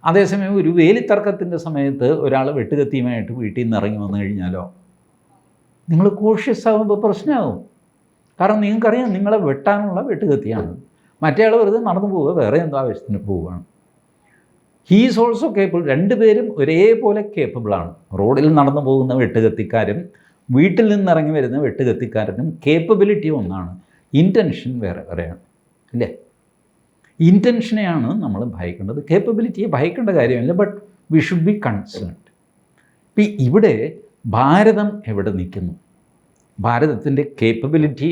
അതേസമയം ഒരു വേലിത്തർക്കത്തിൻ്റെ സമയത്ത് ഒരാൾ വെട്ടുകത്തിയുമായിട്ട് വീട്ടിൽ നിന്ന് ഇറങ്ങി വന്നു കഴിഞ്ഞാലോ നിങ്ങൾ കോഷ്യസ് ആകുമ്പോൾ പ്രശ്നമാകും. കാരണം നിങ്ങൾക്കറിയാം നിങ്ങളെ വെട്ടാനുള്ള വെട്ടുകത്തിയാണ്. മറ്റേ ആൾ വെറുതെ നടന്നു പോവുക, വേറെ എന്തോ ആവശ്യത്തിന് പോവുകയാണ്. He is also capable. രണ്ടുപേരും ഒരേപോലെ കേപ്പബിളാണ്. റോഡിൽ നടന്നു പോകുന്ന വെട്ടുകത്തിക്കാരും വീട്ടിൽ നിന്നിറങ്ങി വരുന്ന വെട്ടുകത്തിക്കാരനും കേപ്പബിലിറ്റി ഒന്നാണ്, ഇൻറ്റൻഷൻ വേറെ വേറെയാണ്, അല്ലേ? ഇൻറ്റൻഷനെയാണ് നമ്മൾ ഭയക്കേണ്ടത്, കേപ്പബിലിറ്റിയെ ഭയക്കേണ്ട കാര്യമില്ല. But we should be concerned. ഇപ്പം ഇവിടെ ഭാരതം എവിടെ നിൽക്കുന്നു? ഭാരതത്തിൻ്റെ കേപ്പബിലിറ്റി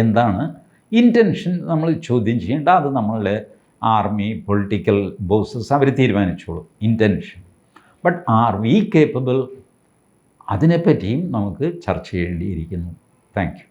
എന്താണ്? ഇൻറ്റൻഷൻ നമ്മൾ ചോദ്യം ചെയ്യേണ്ട, അത് നമ്മളുടെ ആർമി, പൊളിറ്റിക്കൽ ബോസസ് അവർ തീരുമാനിച്ചോളൂ intention. But are we capable? അതിനെപ്പറ്റിയും നമുക്ക് ചർച്ച ചെയ്യേണ്ടിയിരിക്കുന്നു. Thank you.